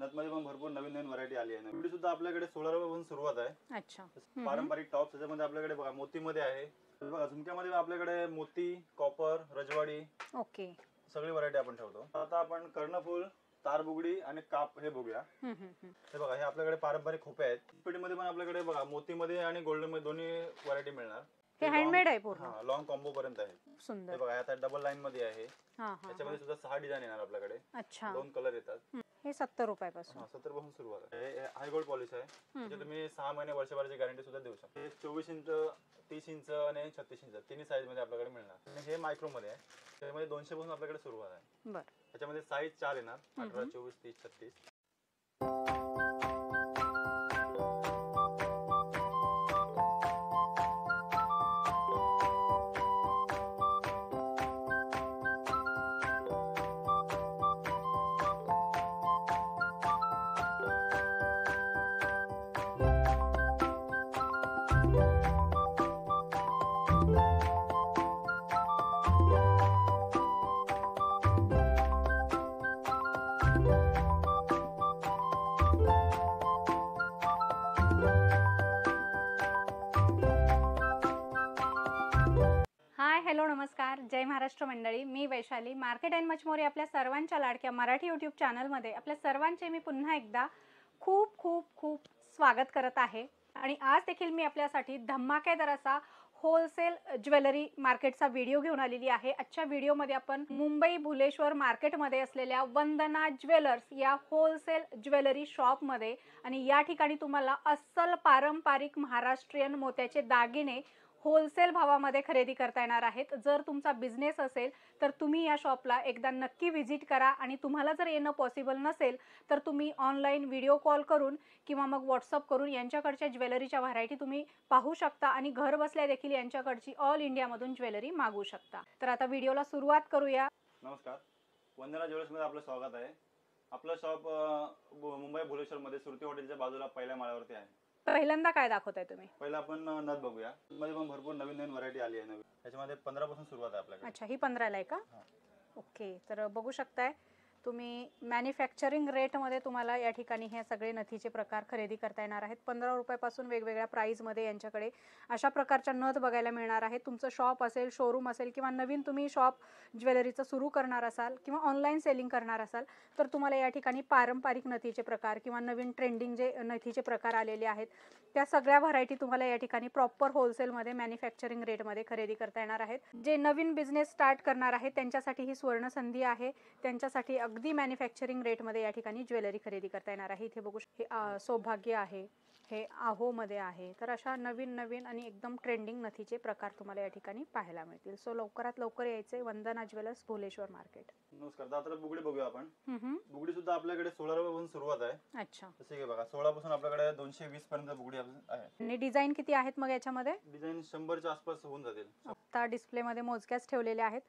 नथमध्ये पण भरपूर नवीन नवीन व्हरायटी आली आहे. नवीन सुद्धा आपल्याकडे 16 रुपयापासून सुरुवात आहे. अच्छा. पारंपरिक टॉप त्याच्यामध्ये आपल्याकडे बघा मोतीमध्ये आहे. बघा झुमक्यामध्ये आपल्याकडे मोती, कॉपर, रजवाडी ओके सगळी व्हरायटी आपण ठेवतो. आता आपण कर्णफूल, तारबुगडी आणि काप हे बघूया. हे बघा हे आपल्याकडे पारंपरिक खोपे आहेत. पेटीमध्ये पण आपल्याकडे बघा मोतीमध्ये आणि गोल्डन मध्ये दोन्ही व्हरायटी मिळणार. हे हँडमेड आहे पूर्ण. हां, लॉंग कॉम्बो पर्यंत आहे. सुंदर. हे बघा आता डबल लाईन मध्ये आहे. हां त्याच्यामध्ये सुद्धा 6 डिझाइन येणार आपल्याकडे. अच्छा. 2 कलर येतात. हे 70 रुपयापासून. 70 पासून सुरुवात आहे. हे हाय गोल्ड पॉलिश आहे. म्हणजे तुम्ही 6 महिने वर्षभराची गॅरंटी सुद्धा देऊ शकता. हे 24 इंच, 30 इंच आणि 36 इंच तिन्ही साईज मध्ये आपल्याकडे मिळणार. आणि हे मायक्रो मध्ये आहे. त्यामध्ये 200 पासून आपल्याकडे सुरुवात आहे. बरं. त्याच्यामध्ये साईज 4 येणार. 18, 24, 30, 36. हाय हॅलो नमस्कार, जय महाराष्ट्र मंडळी. मी Vaishali, market and much more या आपल्या सर्वांच्या लाडक्या मराठी यूट्यूब चॅनलमध्ये आपल्या सर्वांचे मी पुन्हा एकदा खूप खूप खूप स्वागत करत आहे. आणि आज देखील मी आपल्यासाठी धमाकेदार असा होलसेल ज्वेलरी मार्केटचा व्हिडिओ घेऊन आलेली आहे. आजच्या व्हिडिओमध्ये आपण मुंबई भुलेश्वर मार्केटमध्ये असलेल्या वंदना ज्वेलर्स या होलसेल ज्वेलरी शॉपमध्ये आणि या ठिकाणी तुम्हाला अस्सल पारंपरिक महाराष्ट्रीयन मोत्याचे दागिने होलसेल भावामध्ये खरेदी करता येणार आहेत. जर तुमचा बिझनेस असेल तर तुम्ही या शॉपला एकदा नक्की व्हिजिट करा. आणि तुम्हाला जर येणं पॉसिबल नसेल तर तुम्ही ऑनलाईन व्हिडिओ कॉल करून किंवा मग व्हॉट्सअप करून यांच्याकडच्या ज्वेलरीच्या व्हरायटी तुम्ही पाहू शकता आणि घर बसल्या देखील यांच्याकडची ऑल इंडियामधून ज्वेलरी मागवू शकता. तर आता व्हिडिओला सुरुवात करूया. नमस्कार, वंदना ज्वेलर्समध्ये आपलं स्वागत आहे. आपलं शॉप मुंबई भुलेश्वरमध्ये सुरती हॉटेलच्या बाजूला पहिल्या माळ्यावरती आहे. पहिल्यांदा काय दाखवताय तुम्ही? पहिला आपण नथ बघूया. मध्ये पण भरपूर नवीन नवीन व्हरायटी आली आहे. नवीन त्याच्यामध्ये 15 पासून सुरुवात आहे आपल्याकडे. अच्छा, ही 15 ला आहे का? ओके, तर बघू शकताय तुम्ही मॅन्युफॅक्चरिंग रेटमध्ये तुम्हाला या ठिकाणी हे सगळे नथीचे प्रकार खरेदी करता येणार आहेत. 15 रुपयापासून वेगवेगळ्या प्राईजमध्ये यांच्याकडे अशा प्रकारच्या नथ बघायला मिळणार आहेत. तुमचं शॉप असेल, शोरूम असेल किंवा नवीन तुम्ही शॉप ज्वेलरीचं सुरू करणार असाल किंवा ऑनलाईन सेलिंग करणार असाल तर तुम्हाला या ठिकाणी पारंपरिक नथीचे प्रकार किंवा नवीन ट्रेंडिंग जे नथीचे प्रकार आलेले आहेत त्या सगळ्या व्हरायटी तुम्हाला या ठिकाणी प्रॉपर होलसेलमध्ये मॅन्युफॅक्चरिंग रेटमध्ये खरेदी करता येणार आहेत. जे नवीन बिझनेस स्टार्ट करणार आहेत त्यांच्यासाठी ही सुवर्ण संधी आहे. त्यांच्यासाठी अगदी मॅन्युफॅक्चरिंग रेटमध्ये या ठिकाणी ज्वेलरी खरेदी करता येणार आहे. इथे बघू हे सौभाग्य आहे, हे आहोमध्ये आहे. तर अशा नवीन नवीन आणि एकदम ट्रेंडिंग नथीचे प्रकार तुम्हाला या ठिकाणी पाहायला मिळतील. सो लवकरात लवकर यायचे वंदना ज्वेलर्स भुलेश्वर मार्केट. नमस्कार, आता बुगडी बघूया आपण. बुगडी सुद्धा आपल्याकडे 16 रुपयापासून सुरुवात आहे. अच्छा, जसे की बघा 16 पासून आपल्याकडे 220 पर्यंत बुगडी आहे. आणि डिझाईन किती आहेत मग याच्यामध्ये? डिझाईन 100च्या आसपास होऊन जातील. आता डिस्प्लेमध्ये मोजक्याच ठेवलेले आहेत.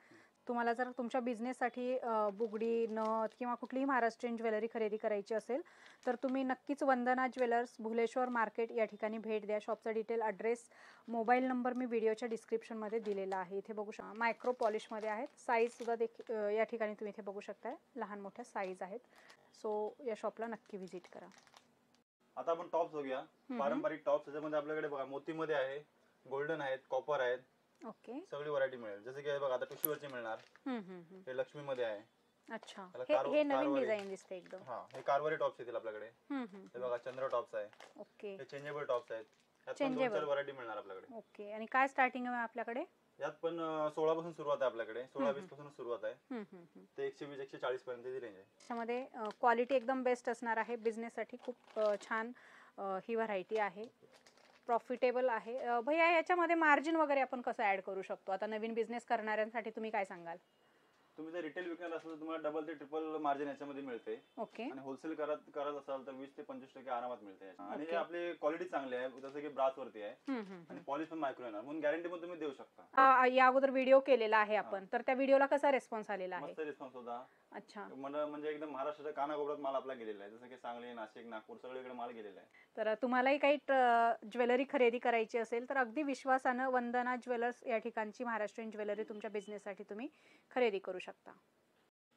तुम्हाला जर तुमच्या बिझनेससाठी बुगडी, नथ किंवा कुठलीही महाराष्ट्रीयन ज्वेलरी खरेदी करायची असेल तर तुम्ही नक्कीच वंदना ज्वेलर्स भुलेश्वर मार्केट या ठिकाणी भेट द्या. शॉपचा डिटेल, ॲड्रेस, मोबाईल नंबर मी व्हिडिओच्या डिस्क्रिप्शनमध्ये दिलेला आहे. इथे बघू शकता मायक्रो पॉलिशमध्ये आहेत. साईजसुद्धा देखील या ठिकाणी तुम्ही इथे बघू शकता लहान मोठ्या साईज आहेत. सो या शॉपला नक्की व्हिजिट करा. आता आपण टॉप्स बघूया. पारंपरिक टॉप्स त्याच्यामध्ये आपल्याकडे बघा मोतीमध्ये आहे, गोल्डन आहेत, कॉपर आहेत. ओके, सगळी व्हरायटी मिळेल. जसे की बघा आता टिश्यूवरची मिळणार. हे लक्ष्मी मध्ये आहे. अच्छा, हे नवीन डिझाइन दिसते एकदम. हां, हे कारवारी टॉप्स येतील आपल्याकडे. हे बघा चंद्र टॉप्स आहे. ओके, हे चेंजेबल टॉप्स आहेत. यात पण 2-4 व्हरायटी मिळणार आपल्याकडे. ओके, आणि काय स्टार्टिंग आहे आपल्याकडे? यात पण 16 पासून सुरुवात आहे आपल्याकडे. 16-20 पासून सुरुवात आहे. ते 120-140 पर्यंत रेंज आहे. त्यामध्ये क्वालिटी एकदम बेस्ट असणार आहे. बिझनेससाठी खूप छान ही व्हरायटी आहे. प्रॉफिटेबल आहे. भैया याच्यामध्ये मार्जिन वगैरे आपण कसं ऍड करू शकतो? आता नवीन बिझनेस करणाऱ्यांसाठी तुम्ही काय सांगाल? तुम्ही जर रिटेल विकणार असाल तर तुम्हाला डबल ते ट्रिपल मार्जिन याच्यामध्ये मिळते. ओके, आणि होलसेल करत असाल तर 20 ते 25% आरामात मिळते. आणि आपली क्वालिटी चांगली आहे. जसं की ब्रास वरती आहे आणि पॉलिश पण मायक्रो येणार म्हणून गॅरंटी पण तुम्ही देऊ शकता. या अगोदर व्हिडिओ केलेला आहे आपण, तर त्या व्हिडिओला कसा रिस्पॉन्स आलेला आहे? मस्त रिस्पॉन्स होता. अच्छा, म्हणजे एकदम महाराष्ट्राच्या कानाकोपऱ्यात माल आपला गेलेला आहे. जसं की सांगली, नाशिक, नागपूर सगळीकडे माल गेलेला आहे. तर तुम्हालाही काही ज्वेलरी खरेदी करायची असेल तर अगदी विश्वासानं वंदना ज्वेलर्स या ठिकाणची महाराष्ट्रीयन ज्वेलरी तुमच्या बिझनेससाठी तुम्ही खरेदी करू शकता.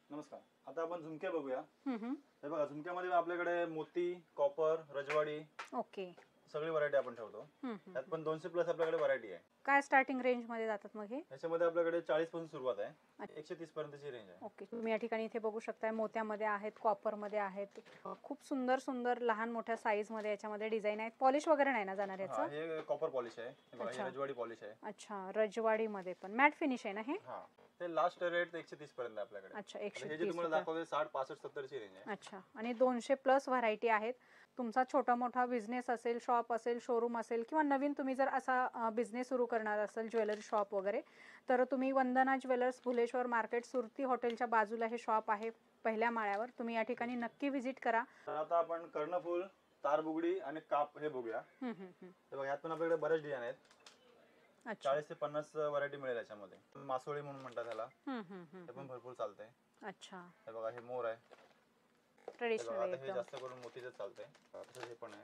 नमस्कार. आता आपण झुमके बघूया. हम्म. हे बघा, झुमक्यामध्ये आपल्याकडे मोती, कॉपर, रजवाडी ओके. सगळी व्हरायटी आपण ठेवतो. त्यात पण 200 प्लस आपल्याकडे व्हरायटी आहे. काय स्टार्टिंग रेंज मध्ये जातात मग हे? याच्यामध्ये आपल्याकडे 40 पासून सुरुवात आहे, 130 पर्यंतची रेंज आहे. ओके. तुम्ही या ठिकाणी इथे बघू शकताय, मोत्यामध्ये आहेत, कॉपर मध्ये आहेत. खूप सुंदर सुंदर लहान मोठ्या साईज मध्ये याच्यामध्ये डिझाईन आहेत. पॉलिश वगैरे नाही ना जाणार हा, याचं? हे कॉपर पॉलिश आहे. हे बघा, अच्छा. हे रजवाडी पॉलिश आहे. अच्छा, रजवाडी मध्ये पण मॅट फिनिश आहे ना हे? हा, ते लास्ट रेट 130 पर्यंत आहे आपल्याकडे. अच्छा, आता हे जे 130 तुम्हाला दाखवले 60, 65, 70 ची रेंज आहे. अच्छा. आणि 200 प्लस व्हरायटी आहेत. तुमचा छोटा मोठा बिझनेस असेल, शॉप असेल, शोरूम असेल, किंवा नवीन तुम्ही जर असा बिझनेस सुरू करणार असेल, ज्वेलरी शॉप वगैरे, तर तुम्ही वंदना ज्वेलर्स, भुलेश्वर मार्केट, सुरती हॉटेलच्या बाजूला हे शॉप आहे, पहिल्या माळ्यावर. तुम्ही या ठिकाणी नक्की व्हिजिट करा. तर आता आपण कर्णफूल, तारबुगडी आणि काप हे बघूया. हम्म, हम्म, हम्म. हे बघा, यात पण आपल्याकडे बरेच डिझाईन आहेत. अच्छा. 40 ते 50 व्हरायटी मिळेल याच्यामध्ये. मासोळी म्हणून म्हणतात त्याला. हम्म, हम्म, हे हम्म. पण भरपूर चालतंय. अच्छा. हे बघा, हे मोर आहे. हे ट्रेडिशनल बघा, आहे आता हे एकदम. जास्त करून मोतीचं चालतंय. तसंच हे पण आहे,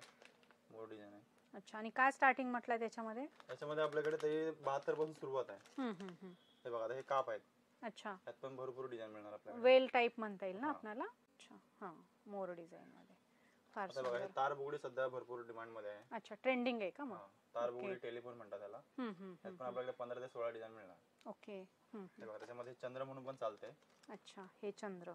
मोर डिझाईन आहे. अच्छा. आणि काय स्टार्टिंग म्हटलं त्याच्यामध्ये? याच्यामध्ये आपल्याकडे ते 72 पासून सुरुवात आहे. हम्म, हम्म, हम्म. हे बघा, आता हे काप आहेत. अच्छा. त्यात पण भरपूर डिझाईन मिळणार आपल्याला. वेल टाइप म्हणता येईल ना हा. आपल्याला? अच्छा. हा, मोर डिझाईन मध्ये फार आता बघा, हे सुंदर. तारबुगडी सध्या भरपूर डिमांड मध्ये आहे. अच्छा, ट्रेंडिंग आहे का मग? हा, तारबुगडी टेलिफोन म्हणतात त्याला. हम्म, हम्म, त्यात पण हम्म. आपल्याकडे 15 ते 16 डिझाईन मिळणार. ओके. हम्म, हे बघा, त्याच्यामध्ये चंद्र म्हणून पण चालतंय. अच्छा. हे चंद्र.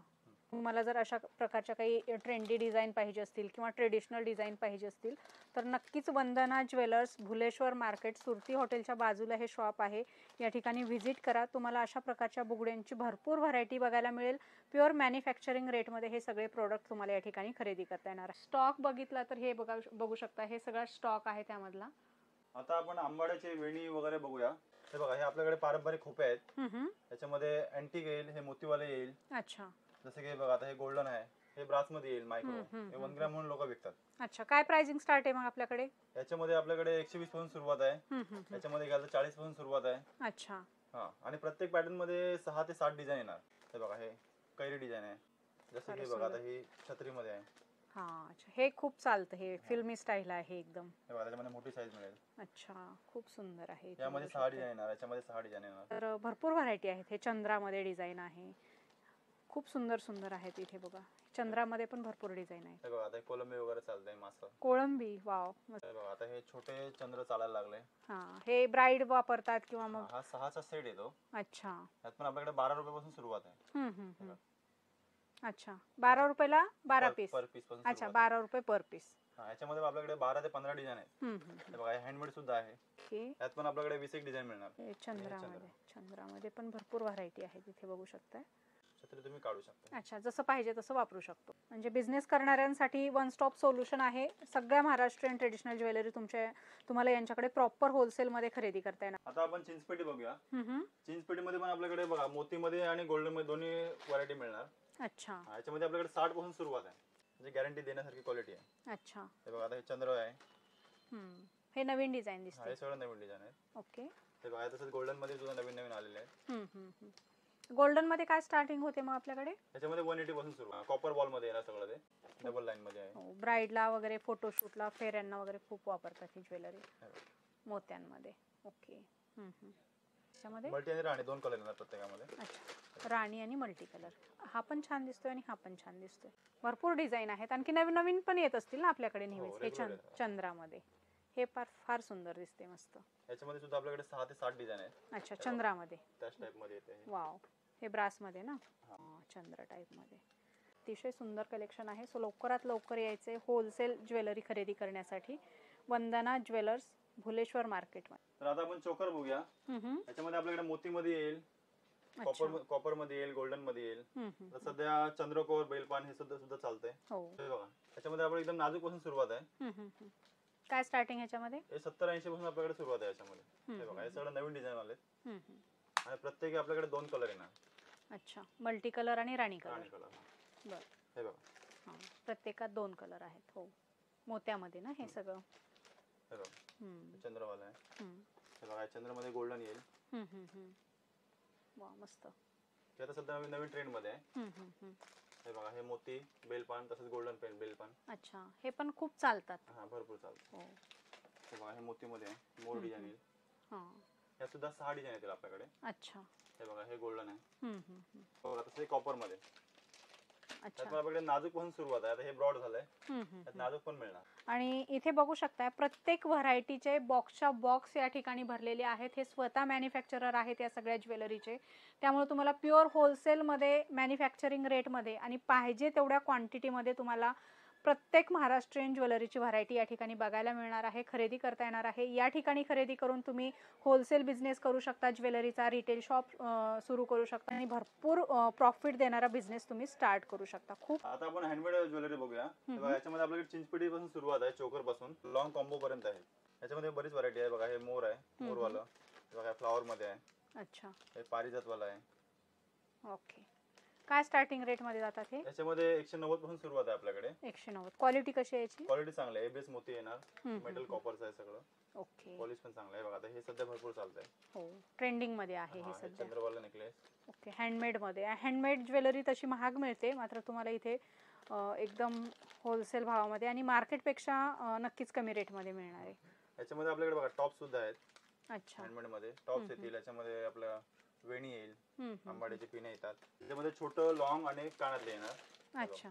तुम्हाला जर अशा प्रकारच्या काही ट्रेंडी डिझाईन पाहिजे असतील किंवा ट्रेडिशनल डिझाईन पाहिजे असतील, तर नक्कीच वंदना ज्वेलर्स, भुलेश्वर मार्केट, सुरती हॉटेलच्या बाजूला हे शॉप आहे. या ठिकाणी व्हिजिट करा. तुम्हाला अशा प्रकारच्या बुगड्यांची भरपूर व्हरायटी बघायला मिळेल. प्युअर मॅन्युफॅक्चरिंग रेटमध्ये हे सगळे प्रोडक्ट तुम्हाला या ठिकाणी खरेदी करता येणार. स्टॉक बघितला तर हे बघू शकता, हे सगळा स्टॉक आहे त्यामधला. आता आपण आंबाड्याचे वेणी वगैरे बघूया. हे बघा, हे आपल्याकडे पारंपरिक खोपे आहेत. त्याच्यामध्ये अँटिक येईल, हे मोतीवाले येईल. अच्छा. जसं की बघा, आता हे गोल्डन आहे, हे ब्रास मध्ये येईल मायक्रो. हे 1 ग्रॅम म्हणून लोक विकतात. अच्छा. काय प्राइसिंग स्टार्ट आहे मग आपल्याकडे? याच्यामध्ये आपल्याकडे 120 पासून सुरुवात आहे. याच्यामध्ये घ्याल तर 40 पासून सुरुवात आहे. अच्छा. हा, आणि प्रत्येक पॅटर्न मध्ये 6 ते 7 डिझाईन येणार. हे बघा, हे कैरी डिझाईन आहे. जसं की बघा, आता ही छत्रीमध्ये आहे. हा. अच्छा. हे खूप चालतं, हे फिल्मी स्टाईल आहे एकदम. हे बघा, त्याच्यामध्ये मोठी साईज मिळेल. अच्छा. खूप सुंदर आहे. यामध्ये 6 डिझाईन येणार, याच्यामध्ये 6 डिझाईन येणार. तर भरपूर व्हरायटी आहेत. हे चंद्रामध्ये डिझाईन आहे. खूप सुंदर सुंदर आहेत इथे बघा. चंद्रामध्ये पण भरपूर डिझाईन आहे. हे बघा, आता हे कोलंबी वगैरे चालतंय, मासा. कोळंबी. वाव. हे बघा, आता हे छोटे चंद्र चालायला लागले. हा, हे ब्राईड वापरतात किंवा मग? हा 6चा सेट येतो. अच्छा. त्यात पण आपल्याकडे 12 रुपयापासून सुरुवात आहे. अच्छा. 12 रुपयाला 12 पीस. पर पीस पासून अच्छा, सुरुवात 12 रुपये पर पीस. आहे. याच्यामध्ये आपल्याकडे 12 ते 15 डिझाईन आहेत. हे बघा, हँडमेड सुद्धा आहे. ओके. त्यात पण आपल्याकडे 20 एक डिझाईन मिळणार. हे चंद्रामध्ये पण भरपूर व्हरायटी आहेत इथे बघू शकताय. छत्री तुम्ही काढू शकता. अच्छा. जसं पाहिजे तसं वापरू शकतो. म्हणजे बिझनेस करणाऱ्यांसाठी वन स्टॉप सोल्युशन आहे. सगळ्या महाराष्ट्रीयन ट्रेडिशनल ज्वेलरी तुम्हाला यांच्याकडे प्रॉपर होलसेल मध्ये खरेदी करता येणार. आता आपण चिंचपेटी बघूया. चिंचपेटीमध्ये पण आपल्याकडे बघा, मोतीमध्ये आणि गोल्डन मध्ये दोन्ही व्हरायटी मिळणार. अच्छा. याच्यामध्ये आपल्याकडे 60 पासून सुरुवात आहे. म्हणजे गॅरंटी देण्यासारखी क्वालिटी आहे. अच्छा. हे बघा, आता हे चंद्र आहे. हे नवीन डिझाईन दिसते. हे सगळं नवीन डिझाईन आहे. ओके. हे बघा, तसंच गोल्डन मध्ये सुद्धा नवीन नवीन आलेले आहेत. गोल्डन मध्ये काय स्टार्टिंग होते मग आपल्याकडे? याच्यामध्ये 180 पासून सुरू आहे. कॉपर बॉल मध्ये येणार सगळं, ते डबल लाईन मध्ये आहे. ब्राईडला वगैरे, फोटोशूटला, फेऱ्यांना वगैरे खूप वापरतात ही ज्वेलरी मोत्यांमध्ये. ओके. त्याच्यामध्ये मल्टी आणि राणी 2 कलर येणार प्रत्येकामध्ये. अच्छा. राणी आणि मल्टी कलर. हा पण छान दिसतोय आणि हा पण छान दिसतोय. भरपूर डिझाईन आहेत. आणखी नवीन नवीन पण येत असतील ना आपल्याकडे नेहमीच. हे चंद्रामध्ये हे फार सुंदर दिसते, मस्त. याच्यामध्ये सुद्धा आपल्याकडे 6 ते 7 डिझाईन आहेत. अच्छा. चंद्रामध्ये त्याच टाइप मध्ये येते. वाव. हे ब्रास मध्ये ना? चंद्र टाइप मध्ये. अतिशय सुंदर कलेक्शन आहे. सो लवकरात लवकर यायचे होलसेल ज्वेलरी खरेदी करण्यासाठी वंदना ज्वेलर्स, भुलेश्वर मार्केट मध्ये. तर आता आपण चोकर बघूया. याच्यामध्ये आपल्याकडे मोती मध्ये येईल, कॉपर मध्ये येईल, गोल्डन मध्ये येईल. तर सध्या चंद्रकोर, बेलपान हे सुद्धा चालतंय. हे बघा, याच्यामध्ये आपण एकदम नाजूक पासून सुरुवात आहे. काय स्टार्टिंग ह्याच्यामध्ये? हे 70-80 पासून आपल्याकडे सुरुवात आहे याच्यामध्ये. हे बघा, हे सगळं नवीन डिझाईन आले. आणि प्रत्येकी आपल्याकडे 2 कलर येणार. अच्छा. मल्टी कलर आणि राणी कलर. बरं. हे बघा, प्रत्येकात 2 कलर आहेत. हो. मोत्यामध्ये ना हे सगळं? हे बघा, चंद्रवाला आहे. हे बघा, चंद्रमध्ये गोल्डन येईल. वा, मस्त. हे आता सध्या नवीन ट्रेंड मध्ये आहे. हे बघा, हे मोती, बेलपान, तसंच गोल्डन पेन बेलपान. अच्छा. हे पण खूप चालतात. हा, भरपूर चालतं. हे बघा, हे मोती मध्ये आहे, मोर डिझाईन येईल. या सुद्धा 6 डिझाईन येतील आपल्याकडे. अच्छा. हे बघा हे गोल्डन आहे. हम्म, हम्म, हम्म. बघा तसं कॉपर मध्ये. अच्छा. त्यात आपल्याकडे नाजूक पासून सुरुवात आहे. आता हे ब्रॉड झालंय. हम्म, हम्म, त्यात हम्म. नाजूक पण मिळणार. आणि इथे बघू शकता प्रत्येक व्हरायटीचे बॉक्सच्या बॉक्स या ठिकाणी भरलेले आहेत. हे स्वतः मॅन्युफॅक्चरर आहेत या सगळ्या ज्वेलरीचे. त्यामुळे तुम्हाला प्युअर होलसेलमध्ये मॅन्युफॅक्चरिंग रेटमध्ये आणि पाहिजे तेवढ्या क्वांटिटीमध्ये तुम्हाला प्रत्येक महाराष्ट्रीयन ज्वेलरीची व्हरायटी या ठिकाणी बघायला मिळणार आहे, खरेदी करता येणार आहे. या ठिकाणी खरेदी करून तुम्ही होलसेल बिझनेस करू शकता, ज्वेलरीचा रिटेल शॉप सुरू करू शकता आणि भरपूर प्रॉफिट देणारा बिझनेस तुम्ही स्टार्ट करू शकता. खूप आता आपण हँडमेड ज्वेलरी बघूया. बघा याच्यामध्ये आपल्याकडे चिंचपिडी पासून सुरुवात आहे, चोकर पासून लॉंग कॉम्बो पर्यंत आहे. याच्यामध्ये बरीच व्हरायटी आहे. बघा हे मोर आहे, मोरवालं. बघा फ्लॉवर मध्ये आहे. अच्छा. हे पारिजात वाला आहे. ओके. काय स्टार्टिंग रेट मध्ये जातात हे? याच्यामध्ये 190 पासून सुरुवात आहे आपल्याकडे. 190. क्वालिटी कशी आहे याची? क्वालिटी चांगली आहे. एबीएस मोती येणार. मेटल कॉपरचं आहे सगळं. ओके. पॉलिश पण चांगलं आहे. बघा आता हे सध्या भरपूर चालतंय. हो, ट्रेंडिंग मध्ये आहे हे सध्या. चंद्रवाला नेकलेस. ओके. हँडमेड मध्ये. हँडमेड ज्वेलरी तशी महाग मिळते, मात्र तुम्हाला इथे एकदम होलसेल भावामध्ये आणि मार्केटपेक्षा नक्कीच कमी रेट मध्ये मिळणार आहे. याच्यामध्ये आपल्याकडे बघा टॉप सुद्धा आहेत. अच्छा. हँडमेड मध्ये टॉप्स येतील. याच्यामध्ये आपलं वेणी येईल, आंबाड्याचे पिने येतात. त्याच्यामध्ये छोटं लॉंग आणि कानातले येणार. अच्छा.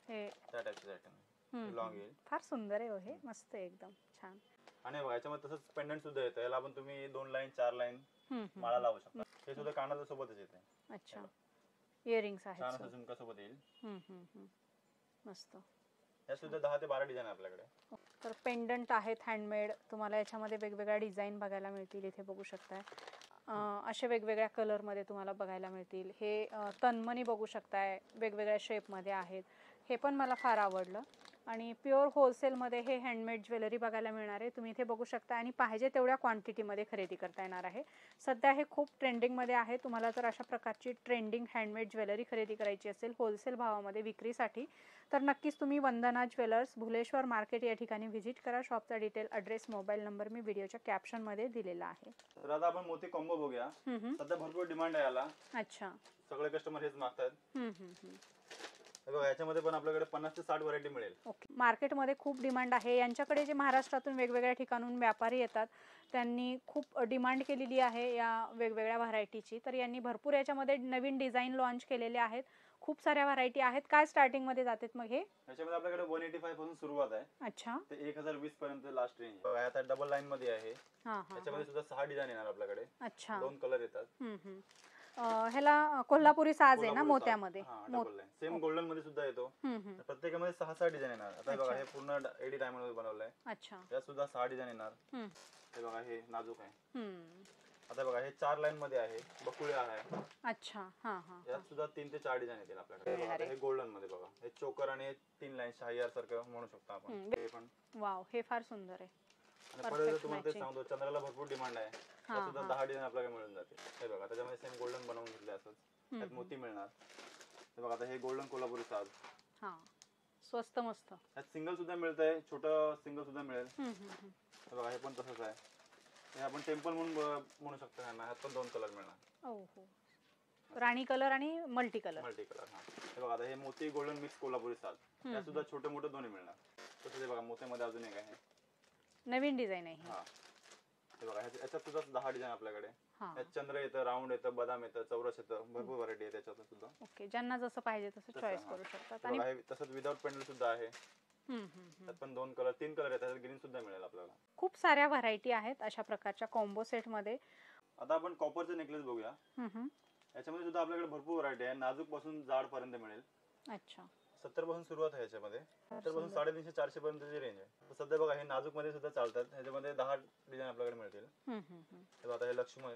हे त्या टाइपचे आयटम लॉंग येईल. फार सुंदर आहे हो, हे मस्त आहे एकदम छान. आणि बघा याच्यामध्ये तसंच पेंडंट सुद्धा येतं. याला आपण तुम्ही 2 लाईन 4 लाईन माळा लावू शकता. हे सुद्धा कानातल्या सोबतच येते. अच्छा. इयरिंग्स आहेत. छान असं झुमका सोबत येईल. मस्त. या सुद्धा 10 ते 12 डिझाईन आपल्याकडे. तर पेंडंट आहेत हँडमेड. तुम्हाला याच्यामध्ये वेगवेगळ्या डिझाईन बघायला मिळतील. इथे बघू शकताय असे वेगवेगळ्या कलर मध्ये तुम्हाला बघायला मिळतील. हे तन्मणी बघू शकताय, वेगवेगळ्या शेप मध्ये आहेत. हे पण मला फार आवडलं. आणि प्युअर होलसेलमध्ये हे हँडमेड ज्वेलरी बघायला मिळणार आहे. तुम्ही इथे बघू शकता आणि पाहिजे तेवढ्या क्वांटिटीमध्ये खरेदी करता येणार आहे. सध्या हे खूप ट्रेंडिंगमध्ये आहे. तुम्हाला जर अशा प्रकारची ट्रेंडिंग हँडमेड ज्वेलरी खरेदी करायची असेल होलसेल भावामध्ये विक्रीसाठी, तर नक्कीच तुम्ही वंदना ज्वेलर्स भुलेश्वर मार्केट या ठिकाणी व्हिजिट करा. शॉपचा डिटेल, ॲड्रेस, मोबाईल नंबर मी व्हिडिओच्या कॅप्शनमध्ये दिलेला आहे. तर आता आपण मोती कॉम्बो बघूया. सध्या भरपूर डिमांड आहे याला. अच्छा. सगळे कस्टमर हेच मागतात. बघा याच्यामध्ये पण आपल्याकडे 50 ते 60 व्हरायटी मिळेल. ओके. मार्केटमध्ये खूप डिमांड आहे. यांच्याकडे जे महाराष्ट्रातून वेगवेगळ्या ठिकाणून व्यापारी येतात, त्यांनी खूप डिमांड केलेली आहे या वेगवेगळ्या व्हरायटीची. तर यांनी भरपूर याच्यामध्ये नवीन डिझाईन लॉन्च केलेले आहेत. खूप साऱ्या व्हरायटी आहेत. काय स्टार्टिंग मध्ये जातात मग हे? याच्यामध्ये आपल्याकडे 185 पासून सुरुवात आहे. अच्छा. ते 1020 पर्यंत लास्ट रेंज. बघा आता डबल लाईन मध्ये आहे. याच्यामध्ये सुद्धा 6 डिझाईन येणार आपल्याकडे. अच्छा. 2 कलर येतात. ह्याला कोल्हापुरी साज आहे ना मोत्यामध्ये? सेम गोल्डन मध्ये सुद्धा येतो. प्रत्येकामध्ये 6-6 डिझाईन येणार. आता बघा हे पूर्ण एडी डायमंड मध्ये बनवलंय. अच्छा. यात सुद्धा 6 डिझाईन येणार. हे बघा हे नाजूक आहे. आता बघा हे 4 लाईन मध्ये आहे. बकुळ्या आहे. अच्छा. यात सुद्धा 3 ते 4 डिझाईन येतील आपल्याकडे. हे गोल्डन मध्ये बघा हे चोकर आणि 3 लाईन शाहीयार सारखं म्हणू शकतो आपण. हे पण वाव, हे फार सुंदर आहे. आणि परत तुम्हाला ते सांगतो, चंद्राला भरपूर डिमांड आहे. त्यात सुद्धा 10 डिझाईन आपल्याकडे मिळून जाते. हे बघा त्याच्यामध्ये सेम गोल्डन बनवून घेतले असंच. त्यात मोती मिळणार. हे बघा आता हे गोल्डन कोल्हापुरी साज. स्वस्त मस्त. यात सिंगल सुद्धा मिळतंय, छोटं सिंगल सुद्धा मिळेल. हे बघा हे पण तसंच आहे. हे आपण टेम्पल म्हणून म्हणू शकतो. ह्यात पण 2 कलर मिळणार. हो. राणी कलर आणि मल्टी कलर. हे बघा आता हे मोती गोल्डन मिक्स कोल्हापुरी साज. यात सुद्धा छोटे मोठे दोन्ही मिळणार. तसंच हे बघा मोत्यामध्ये अजून एक आहे. नवीन डिझाईन आहे. हे बघा याच्यात सुद्धा 10 डिझाईन आपल्याकडे. यात चंद्र येतं, राऊंड येतं, बदाम येतं, चौरस येतं. भरपूर व्हरायटी आहे त्याच्यात सुद्धा. ओके. ज्यांना जसं पाहिजे तसं चॉईस करू शकतात. आणि तसंच विदाउट पेंडल सुद्धा आहे. त्यात पण 2 कलर 3 कलर येतात. ग्रीन सुद्धा मिळेल आपल्याला. खूप साऱ्या व्हरायटी आहेत अशा प्रकारच्या कॉम्बो सेट मध्ये. आता आपण कॉपरचे नेकलेस बघूया. याच्यामध्ये सुद्धा आपल्याकडे भरपूर व्हरायटी आहे. नाजूक पासून जाड पर्यंत मिळेल. अच्छा. 70 पासून सुरुवात आहे याच्यामध्ये. 70 पासून 350-400 पर्यंतची रेंज आहे. सध्या बघा हे नाजूक मध्ये सुद्धा चालतात. ह्याच्यामध्ये 10 डिझाईन आपल्याकडे मिळतील. आता हे लक्ष्मी.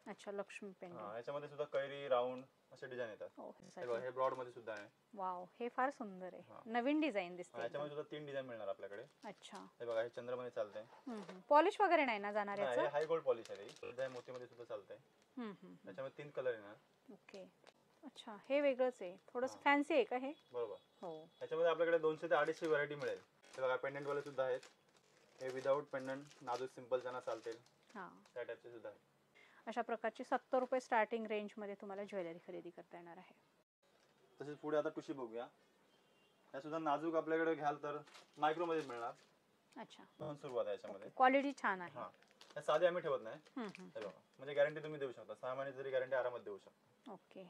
अच्छा. लक्ष्मी पेंडंट. याच्यामध्ये सुद्धा कैरी, राऊंड असे डिझाईन येतात. हे ब्रॉड मध्ये सुद्धा आहे. वाव, हे फार सुंदर आहे. नवीन डिझाईन दिसते. याच्यामध्ये सुद्धा 3 डिझाईन मिळणार आपल्याकडे. अच्छा. हे बघा हे चंद्रमध्ये चालतंय. पॉलिश वगैरे नाही ना जाणार याचं? हाय गोल्ड पॉलिश आहे. हे मोतीमध्ये सुद्धा चालतंय. याच्यामध्ये 3 कलर येणार. ओके. अच्छा. हे वेगळंच आहे. थोडंसं फॅन्सी आहे का हे? बरोबर. हो. याच्यामध्ये आपल्याकडे 200 ते 250 व्हरायटी मिळेल. हे बघा पेंडंट वाले सुद्धा आहेत. हे विदाउट पेंडंट नाजूक सिंपल त्यांना चालतील. त्या टाइपचे सुद्धा आहे. अशा प्रकारची 70 रुपये स्टार्टिंग रेंज मध्ये तुम्हाला ज्वेलरी खरेदी करता येणार आहे. तसेच पुढे आता टुशी बघूया. या सुद्धा नाजूक आपल्याकडे घ्याल तर मायक्रो मध्ये मिळणार. अच्छा. सुरुवात आहे याच्यामध्ये. क्वालिटी छान आहे. हे साधे आम्ही ठेवत नाही. हम्म, हम्म. हे बघा म्हणजे गॅरंटी तुम्ही देऊ शकता, 6 महिन्याची जरी गॅरंटी आरामात देऊ शकता. ओके.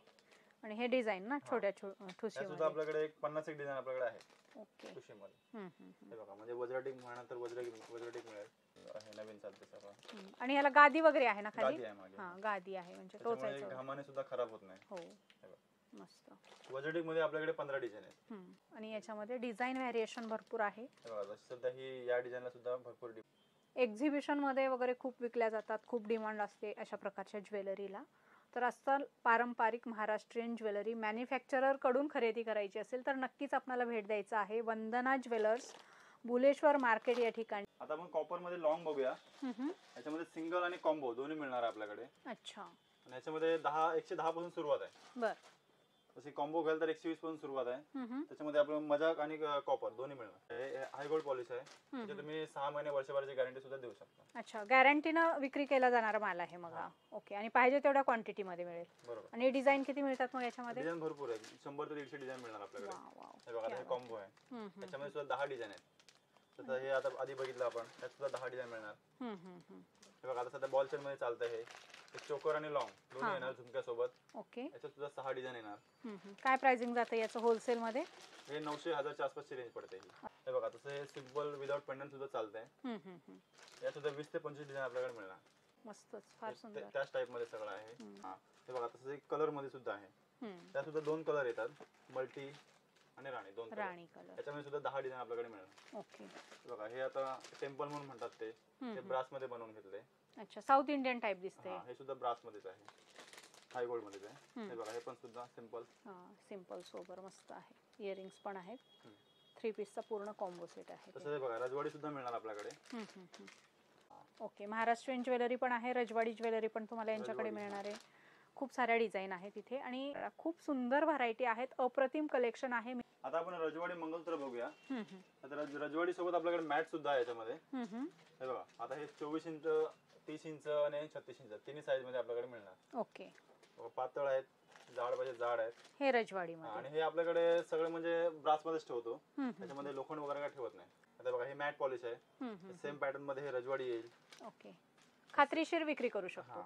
आणि हे डिझाईन ना छोट्या या ठुशी सुद्धा आपल्याकडे एक 50 एक डिझाईन आपल्याकडे आहे ओके. ठुशीमध्ये. हम्म, हम्म, हम्म. हे बघा म्हणजे वज्राटिक म्हणा तर वज्राटिक मिळेल. हे नवीन चालते सगळं. हम्म. आणि याला गादी वगैरे आहे ना खाली? गादी आहे मागे. हा गादी आहे म्हणजे त्याच्यामुळे टोचायचं. घामाने सुद्धा खराब होत नाही. हो हे बघा. मस्त. वज्राटिक मध्ये आपल्याकडे 15 डिझाईन आहेत. हम्म. आणि याच्यामध्ये डिझाईन व्हॅरिएशन भरपूर आहे. हे बघा जशी सध्या ही या डिझाईनला सुद्धा भरपूर एक्झिबिशन मध्ये वगैरे खूप विकल्या जातात, खूप डिमांड असते अशा प्रकारच्या ज्वेलरीला. तर अस्सल पारंपरिक महाराष्ट्रीयन ज्वेलरी मॅन्युफॅक्चरर कडून खरेदी करायची असेल तर नक्कीच आपल्याला भेट द्यायचं आहे वंदना ज्वेलर्स, बुलेश्वर मार्केट या ठिकाणी. आता आपण कॉपर मध्ये लॉंग बघूया. हम्म. याच्यामध्ये सिंगल आणि कॉम्बो दोन्ही मिळणार आहे आपल्याकडे. अच्छा. आणि याच्यामध्ये 110 पासून सुरुवात आहे. बर. जशी कॉम्बो घ्याल तर 120 पासून सुरुवात आहे. हम्म. त्याच्यामध्ये आपल्याला मजाक आणि कॉपर दोन्ही मिळणार. हे हाय गोल्ड पॉलिश आहे. म्हणजे तुम्ही 6 महिने वर्षभराची गॅरंटी सुद्धा देऊ शकता. अच्छा, गॅरंटीनं विक्री केला जाणारा माल आहे मग हा. ओके. आणि पाहिजे तेवढ्या क्वांटिटी मध्ये मिळेल. बरोबर. आणि डिझाईन किती मिळतात मग याच्यामध्ये? डिझाईन भरपूर आहे, 100 ते 150 डिझाईन मिळणार आपल्याकडे. Wow wow. हे बघा हे कॉम्बो आहे. हम्म. त्याच्यामध्ये सुद्धा 10 डिझाईन आहेत. तर हे आता आधी बघितलं आपण, त्यात सुद्धा 10 डिझाईन मिळणार. हम्म. हे बघा आता सध्या बॉल चेन मध्ये चालतंय हे. चोकर आणि लॉंग दोन्ही येणार झुमक्यासोबत. ओके. याच्यात सुद्धा 6 डिझाइन येणार. काय प्राइसिंग जाते याचं होलसेल मध्ये? हे 900-1000 च्या आसपासची रेंज पडते ही. हे बघा तसं हे सिंपल विदाउट पेंडंट सुद्धा चालतंय. या सुद्धा 20 ते 25 डिझाइन आपल्याकडे मिळणार. मस्तच, फार सुंदर. त्याच टाइप मध्ये सगळं आहे. हा हे बघा तसं एक कलर मध्ये सुद्धा आहे. त्या सुद्धा 2 कलर येतात, मल्टी आणि राणी, 2 कलर. राणी कलर. त्याच्यामध्ये सुद्धा 10 डिझाइन आपल्याकडे मिळणार. ओके. बघा हे आता टेम्पल म्हणून म्हणतात ते ब्रास मध्ये बनवून घेतले. अच्छा, साऊथ इंडियन टाइप दिसते. हे सुद्धा ब्रास मध्येच आहे, हाय गोल्ड मध्येच आहे. हे बघा हे पण सुद्धा सिंपल. सिंपल सोबर मस्त आहे. इयरिंग्स पण आहेत. 3 पीसचा पूर्ण कॉम्बो सेट आहे. तसं हे बघा रजवाडी सुद्धा मिळणार आपल्याकडे. ओके. महाराष्ट्रीयन ज्वेलरी पण आहे, रजवाडी ज्वेलरी पण तुम्हाला यांच्याकडे मिळणार आहे. खूप साऱ्या डिझाईन आहेत इथे आणि खूप सुंदर व्हरायटी आहेत, अप्रतिम कलेक्शन आहे. आता आपण रजवाडी मंगलसूत्र बघूया. आता रजवाडी सोबत आपल्याकडे मॅट सुद्धा आहे याच्यामध्ये. हे बघा आता हे 24 इंच, 30 इंच आणि 36 इंच तिन्ही साईज मध्ये आपल्याकडे मिळणार. ओके. पातळ आहेत, जाड पाहिजे जाड आहेत. हे रजवाडी मध्ये. आणि हे आपल्याकडे सगळे म्हणजे ब्रास मध्येच ठेवतो, त्याच्यामध्ये लोखंड वगैरे काय ठेवत नाही. आता बघा हे मॅट पॉलिश आहे, सेम पॅटर्न मध्ये हे रजवाडी येईल. ओके. खात्रीशीर विक्री करू शकतो.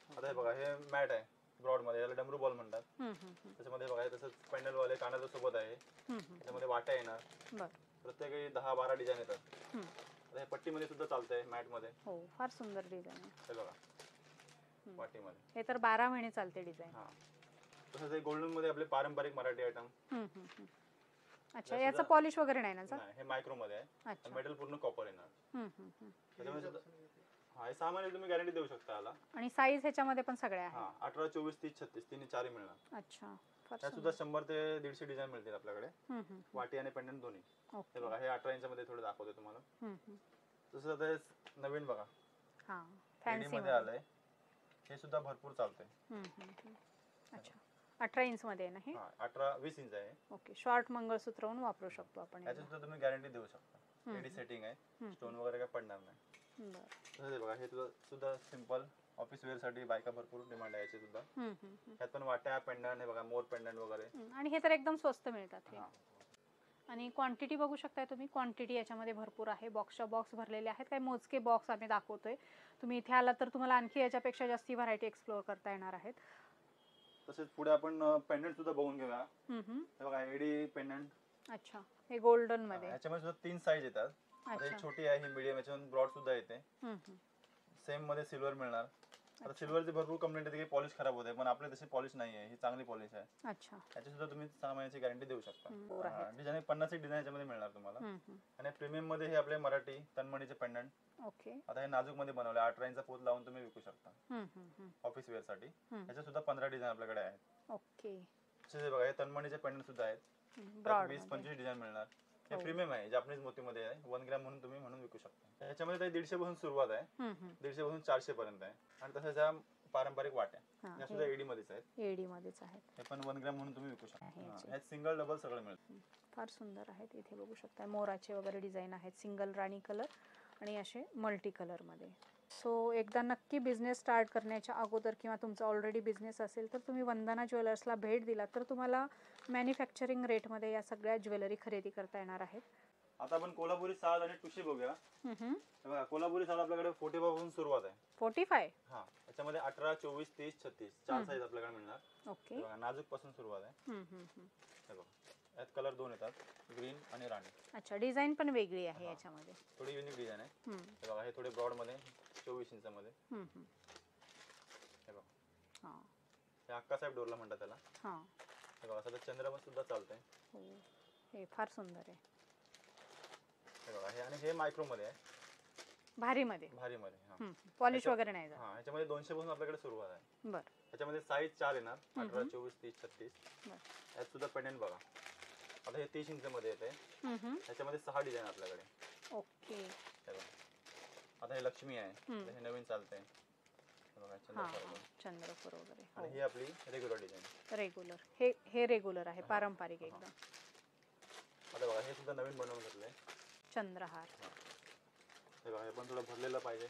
आता हे बघा हे मॅट आहे ब्रॉड मध्ये, याला डमरू बॉल म्हणतात. त्याच्यामध्ये बघा हे तसंच पॅन्डल वाले कानाच्या सोबत आहे. त्याच्यामध्ये वाट्या येणार. प्रत्येक 10-12 डिझाईन येतात. हे पट्टीमध्ये सुद्धा चालतंय मॅट मध्ये. हो, फार सुंदर डिझाईन आहे. हे बघा पाटीमध्ये हे तर 12 महिने चालते डिझाईन. तसंच हे गोल्डन मध्ये आपले पारंपरिक मराठी आयटम. अच्छा, याचं पॉलिश वगैरे नाही ना सर? हे मायक्रो मध्ये आहे, मेटल पूर्ण कॉपर येणार. त्याच्यामध्ये हे 6 महिने तुम्ही गॅरंटी देऊ शकता याला. आणि साईज ह्याच्यामध्ये पण सगळ्या आहेत. 18, 24, 30, 36 तिन्ही चारही मिळणार. अच्छा. त्या सुद्धा 100 ते 150 डिझाईन मिळतील आपल्याकडे, वाटी आणि पेंडंट दोन्ही. हे बघा हे 18 इंच मध्ये थोडे दाखवते तुम्हाला. तसं आता हे नवीन बघा फॅन्सी मध्ये आलंय, हे सुद्धा भरपूर चालतंय. अच्छा, 18 इंच मध्ये आहे ना हे? 18-20 इंच आहे. ओके. शॉर्ट मंगळसूत्र म्हणून वापरू शकतो आपण. याची सुद्धा तुम्ही गॅरंटी देऊ शकता. रेडी सेटिंग आहे, स्टोन वगैरे काय पडणार नाही. तसंच बघा हे सुद्धा सिंपल ऑफिस वेअर साठी बायका भरपूर डिमांड आहे याची सुद्धा. ह्यात पण वाट्या, पेंडंट, हे बघा मोर पेंडंट वगैरे. आणि हे तर एकदम स्वस्त मिळतात हे. आणि क्वांटिटी बघू शकताय तुम्ही, क्वांटिटी याच्यामध्ये भरपूर आहे. बॉक्सच्या बॉक्स भरलेले आहेत, काही मोजके बॉक्स आम्ही दाखवतोय. तुम्ही इथे आला तर तुम्हाला आणखी याच्यापेक्षा जास्ती व्हरायटी एक्सप्लोर करता येणार आहेत. तसेच पुढे आपण पेंडंट सुद्धा बघून घेऊया. हे बघा एडी पेंडंट. अच्छा, हे गोल्डन मध्ये. याच्यामध्ये सुद्धा 3 साईज येतात. ही छोटी आहे, ही मीडियम, याच्यामध्ये ब्रॉड सुद्धा येते. सेम मध्ये सिल्वर मिळणार. आता सिल्वरची भरपूर कंप्लेंट येते की पॉलिश खराब होते, पण आपले तशी पॉलिश नाही आहे, ही चांगली पॉलिश आहे. अच्छा. याची सुद्धा तुम्ही 6 महिन्याची गॅरंटी देऊ शकता. डिझाईन 50 डिझाईन याच्यामध्ये मिळणार तुम्हाला. आणि प्रीमियम मध्ये हे आपले मराठी तन्मणीचे पेंडंट. ओके. आता हे नाजूक मध्ये बनवले, 18 इंच पोत लावून तुम्ही विकू शकता ऑफिस वेअर साठी. याच्या सुद्धा 15 डिझाईन आपल्याकडे आहेत. ओके. बघा हे तन्मणीचे पेंडंट सुद्धा आहेत, 20-25 डिझाईन मिळणार. हे प्रीमियम आहे, जापनीज मोती मध्ये आहे, 1 ग्रॅम म्हणून तुम्ही म्हणून विकू शकता. याच्यामध्ये 150 पासून सुरुवात आहे, 150 पासून 400 पर्यंत आहे. आणि तसंच या पारंपरिक वाट्या या सुद्धा एडी मध्येच आहेत. एडी मध्येच आहेत. हे पण 1 ग्रॅम म्हणून तुम्ही विकू शकता. हे सिंगल डबल सगळं मिळतं. फार सुंदर आहेत. इथे बघू शकता मोराचे वगैरे डिझाईन आहेत, सिंगल राणी कलर आणि असे मल्टी कलर मध्ये. सो एकदा नक्की बिझनेस स्टार्ट करण्याच्या अगोदर किंवा तुमचा ऑलरेडी बिझनेस असेल तर तुम्ही वंदना ज्वेलर्सला भेट दिला तर तुम्हाला मॅन्युफॅक्चरिंग रेटमध्ये या सगळ्या ज्वेलरी खरेदी करता येणार आहेत. आता आपण कोल्हापुरी साज आणि टुशी बघूया. हम्म. हे बघा कोल्हापुरी साज आपल्याकडे 45 पासून सुरुवात आहे. 45. हा याच्यामध्ये 18, 24, 30, 36 चार साईज आपल्याकडे मिळणार. ओके. हे बघा नाजूक पासून सुरुवात आहे. हे बघा यात कलर दोन येतात, ग्रीन आणि राणी. अच्छा, डिझाईन पण वेगळी आहे हा. याच्यामध्ये. थोडी युनिक डिझाईन आहे. हम्म. हे बघा हे थोडे ब्रॉड मध्ये 24 इंच मध्ये. हम्म. हे बघा हा. हे अक्का साहेब डोरला म्हणतात त्याला. हा. हे बघा सध्या चंद्रमन सुद्धा चालतंय. हो, हे फार सुंदर आहे. हे बघा हे आणि हे मायक्रो मध्ये आहे. भारी मध्ये. भारी मध्ये. हा पॉलिश वगैरे नाही झालं. हा याच्यामध्ये 200 पासून आपल्याकडे सुरुवात आहे. बर. याच्यामध्ये साईज 4 येणार, 18, 24, 30, 36. बर. यात सुद्धा पेंडेंट बघा. आता हे 30 इंच मध्ये येते. याच्यामध्ये 6 डिझाईन आपल्याकडे. ओके. हे बघा आता हे लक्ष्मी आहे. हे नवीन चालतंय. हे बघा चंद्रपूर वगैरे. आणि ही आपली रेग्युलर डिझाईन. रेग्युलर. हे रेग्युलर आहे, पारंपरिक एकदम. आता बघा हे सुद्धा नवीन बनवून घेतलंय. चंद्रहार. हे बघा हे पण थोडं भरलेलं पाहिजे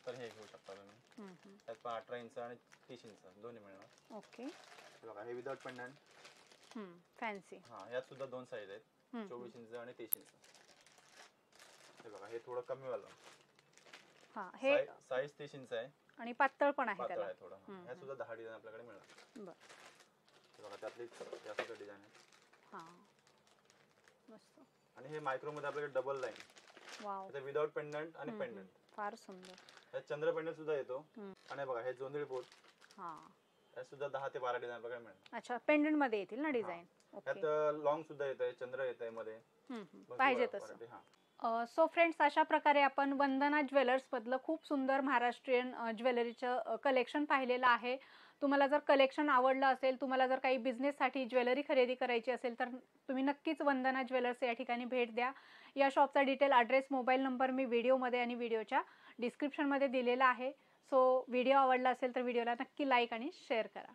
तर हे घेऊ शकता तुम्ही. त्यात पण 18 इंच आणि 30 इंच दोन्ही मिळणार. ओके. हे बघा हे विदाउट पेंडंट. फॅन्सी. हा यात सुद्धा दोन साईज आहेत, 24 इंच आणि 30 इंच. हे बघा हे थोडं कमी वाला. हा हे साईज 30 इंच आहे आणि पातळ पण आहे पातळ त्याला. आहे थोडं. यात सुद्धा 10 डिझाईन आपल्याकडे मिळणार. बर. हे बघा त्यातली या सुद्धा डिझाईन आहे. हा मस्त. आणि हे मायक्रो मध्ये आपल्याकडे डबल लाईन. वाव. त्यात विदाउट पेंडंट आणि पेंडंट. फार सुंदर. यात चंद्र पेंडंट सुद्धा येतो. आणि बघा हे जोंधळी पोट. हा यात सुद्धा 10 ते 12 डिझाईन आपल्याकडे मिळणार. अच्छा, पेंडंट मध्ये येतील ना डिझाईन. यात लॉंग सुद्धा येतंय, चंद्र येतंय मध्ये. पाहिजे तसं. सो फ्रेंड्स, अशा प्रकारे आपण वंदना ज्वेलर्स मधलं खूप सुंदर महाराष्ट्रीयन ज्वेलरीचं कलेक्शन पाहिलेलं आहे. तुम्हाला जर कलेक्शन आवडलं असेल, तुम्हाला जर काही बिझनेससाठी ज्वेलरी खरेदी करायची असेल तर तुम्ही नक्कीच वंदना ज्वेलर्स या ठिकाणी भेट द्या. या शॉपचा डिटेल ॲड्रेस, मोबाईल नंबर मी व्हिडिओमध्ये आणि व्हिडिओच्या डिस्क्रिप्शनमध्ये दिलेला आहे. सो व्हिडिओ आवडला असेल तर व्हिडिओला नक्की लाईक आणि शेअर करा.